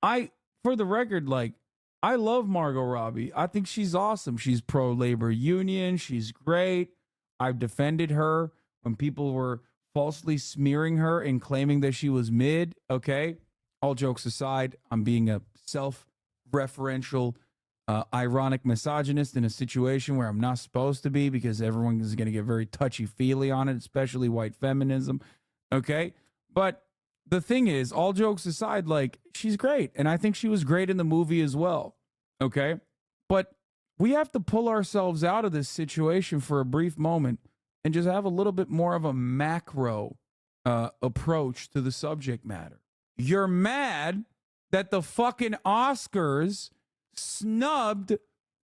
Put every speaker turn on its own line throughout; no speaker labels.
For the record, like, I love Margot Robbie. I think she's awesome. She's pro labor union. She's great. I've defended her when people were falsely smearing her and claiming that she was mid. Okay. All jokes aside, I'm being a self referential, ironic misogynist in a situation where I'm not supposed to be because everyone is going to get very touchy feely on it, especially white feminism. Okay. But the thing is, all jokes aside, like, she's great. And I think she was great in the movie as well. Okay. But we have to pull ourselves out of this situation for a brief moment and just have a little bit more of a macro approach to the subject matter. You're mad that the fucking Oscars snubbed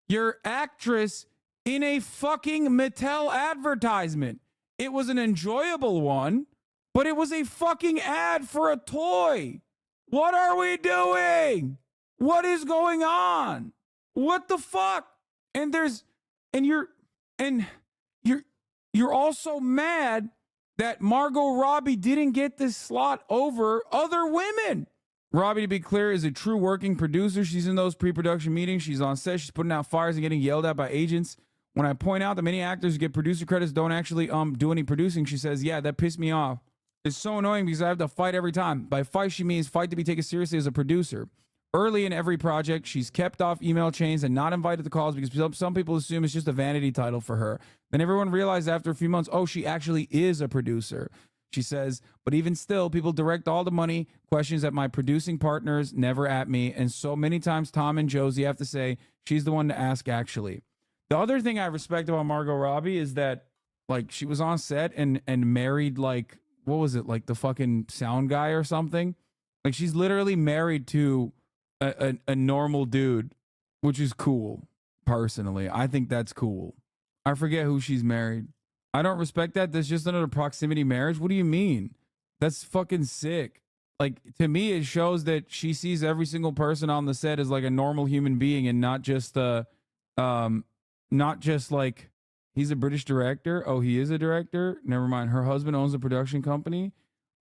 your actress in a fucking Mattel advertisement. It was an enjoyable one, but it was a fucking ad for a toy. What are we doing? What is going on? What the fuck? And you're also mad that Margot Robbie didn't get this slot over other women. Robbie, to be clear, is a true working producer. She's in those pre-production meetings. She's on set. She's putting out fires and getting yelled at by agents. When I point out that many actors who get producer credits don't actually do any producing, she says, yeah, that pissed me off. It's so annoying because I have to fight every time. By fight, she means fight to be taken seriously as a producer. Early in every project, she's kept off email chains and not invited to calls because some people assume it's just a vanity title for her. Then everyone realized after a few months, oh, she actually is a producer. She says, but even still, people direct all the money questions at my producing partners, never at me. And so many times Tom and Josie have to say, she's the one to ask actually. The other thing I respect about Margot Robbie is that, like, she was on set and married, like, what was it, like the fucking sound guy or something? Like, she's literally married to a normal dude, which is cool, personally. I think that's cool. I forget who she's married. I don't respect that. That's just another proximity marriage. What do you mean? That's fucking sick. Like, to me, it shows that she sees every single person on the set as like a normal human being and not just like, he's a British director. Oh, he is a director? Never mind. Her husband owns a production company.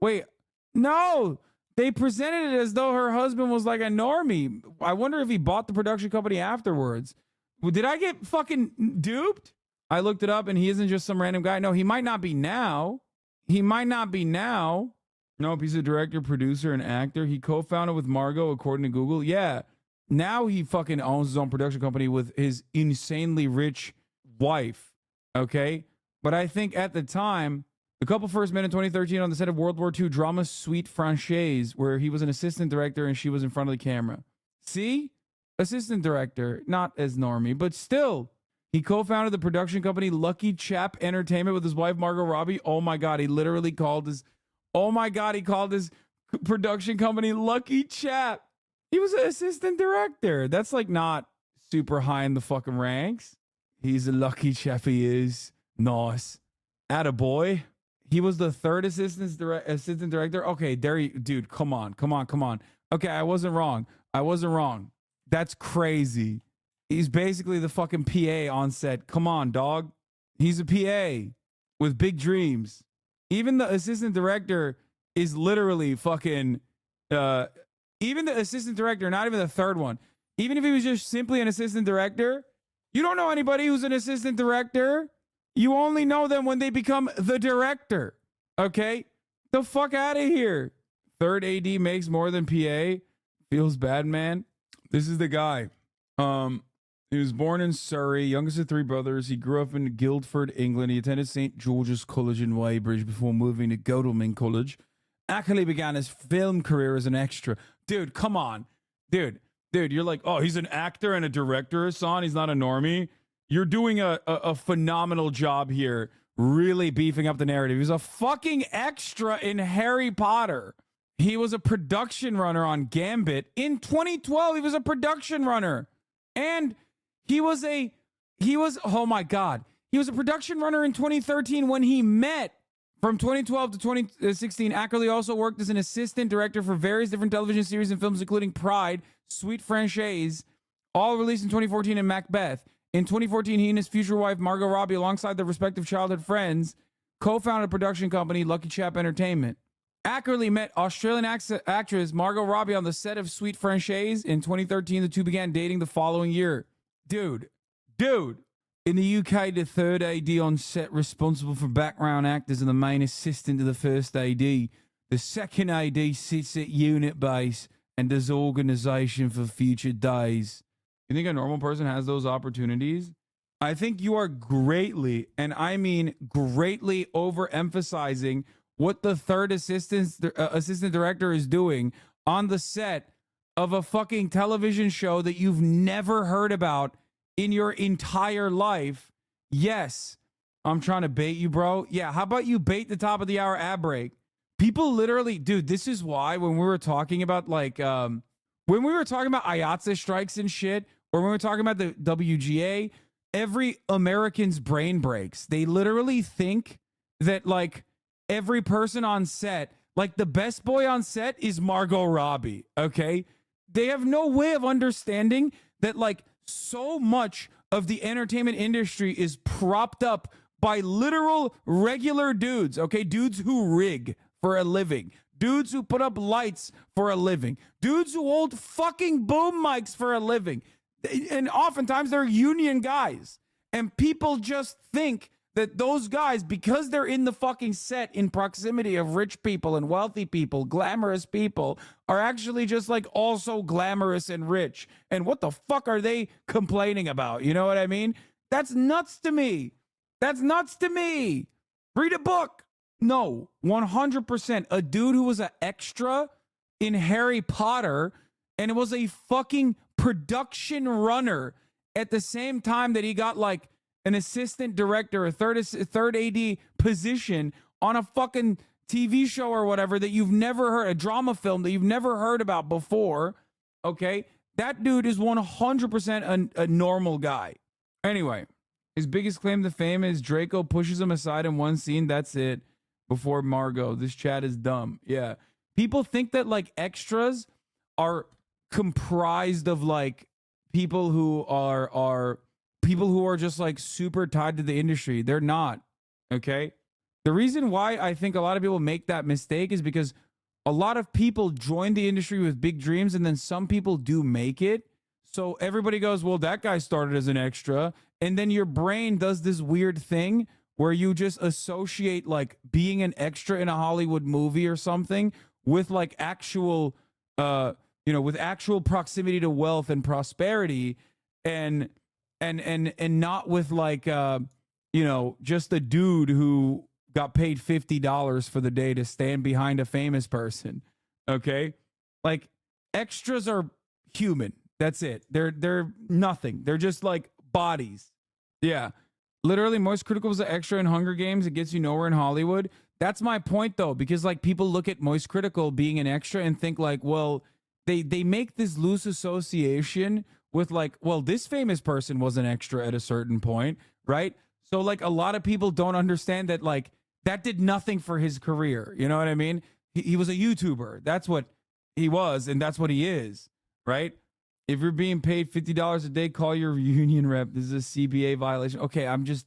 Wait, no. They presented it as though her husband was like a normie. I wonder if he bought the production company afterwards. Did I get fucking duped? I looked it up and he isn't just some random guy. No, he might not be now. Nope, he's a director, producer, and actor. He co-founded with Margot, according to Google. Yeah, now he fucking owns his own production company with his insanely rich wife. Okay? But I think at the time, the couple first met in 2013 on the set of World War II drama Suite Franchise, where he was an assistant director and she was in front of the camera. See? Assistant director, not as normie, but still. He co-founded the production company Lucky Chap Entertainment with his wife Margot Robbie. Oh my God, he literally called his production company Lucky Chap. He was an assistant director. That's like not super high in the fucking ranks. He's a lucky chap, he is. Nice. Attaboy. He was the third assistant director. Okay, dude, come on. Okay, I wasn't wrong. That's crazy. He's basically the fucking PA on set. Come on, dog. He's a PA with big dreams. Even the assistant director is literally fucking, even the assistant director, not even the third one. Even if he was just simply an assistant director, you don't know anybody who's an assistant director. You only know them when they become the director. Okay? The fuck out of here. Third AD makes more than PA. Feels bad, man. This is the guy. He was born in Surrey, youngest of three brothers. He grew up in Guildford, England. He attended St. George's College in Weybridge before moving to Godalming College. Ackley began his film career as an extra. Dude, come on. Dude, you're like, oh, he's an actor and a director, son. He's not a normie. You're doing a phenomenal job here, really beefing up the narrative. He was a fucking extra in Harry Potter. He was a production runner on Gambit. In 2012, he was a production runner. And he was a production runner in 2013 when he met. From 2012 to 2016, Ackerley also worked as an assistant director for various different television series and films, including Pride, Sweet Franchise, all released in 2014, and Macbeth. In 2014, he and his future wife, Margot Robbie, alongside their respective childhood friends, co-founded a production company, Lucky Chap Entertainment. Ackerley met Australian actress Margot Robbie on the set of Sweet Franchise in 2013. The two began dating the following year. Dude. In the UK, the third AD on set responsible for background actors and the main assistant to the first AD. The second AD sits at unit base and does organization for future days. You think a normal person has those opportunities? I think you are greatly, and I mean greatly, overemphasizing what the third assistant director is doing on the set of a fucking television show that you've never heard about in your entire life. Yes, I'm trying to bait you, bro. Yeah, how about you bait the top of the hour ad break? People literally, dude, this is why when we were talking about when we were talking about IATSE strikes and shit, or when we were talking about the WGA, every American's brain breaks. They literally think that like every person on set, like the best boy on set is Margot Robbie, okay? They have no way of understanding that like so much of the entertainment industry is propped up by literal regular dudes, okay? Dudes who rig for a living. Dudes who put up lights for a living. Dudes who hold fucking boom mics for a living. And oftentimes they're union guys. And people just think that those guys, because they're in the fucking set in proximity of rich people and wealthy people, glamorous people, are actually just like also glamorous and rich. And what the fuck are they complaining about? You know what I mean? That's nuts to me. That's nuts to me. Read a book. No, 100%. A dude who was an extra in Harry Potter and it was a fucking production runner at the same time that he got like an assistant director, a third AD position on a fucking TV show or whatever that you've never heard, a drama film that you've never heard about before, okay? That dude is 100% a normal guy. Anyway, his biggest claim to fame is Draco pushes him aside in one scene, that's it, before Margot. This chat is dumb. Yeah. People think that like extras are comprised of like people who are people who are just like super tied to the industry. They're not. Okay. The reason why I think a lot of people make that mistake is because a lot of people join the industry with big dreams and then some people do make it. So everybody goes, well, that guy started as an extra. And then your brain does this weird thing where you just associate like being an extra in a Hollywood movie or something with like actual, with actual proximity to wealth and prosperity and not with like, just a dude who got paid $50 for the day to stand behind a famous person. Okay. Like extras are human. That's it. They're nothing. They're just like bodies. Yeah. Literally, Moist Critical was an extra in Hunger Games. It gets you nowhere in Hollywood. That's my point though, because like people look at Moist Critical being an extra and think like, well, they make this loose association with like, well, this famous person was an extra at a certain point, right? So like a lot of people don't understand that like that did nothing for his career. You know what I mean? He was a YouTuber. That's what he was, and that's what he is, right? If you're being paid $50 a day, call your union rep. This is a CBA violation. Okay, I'm just,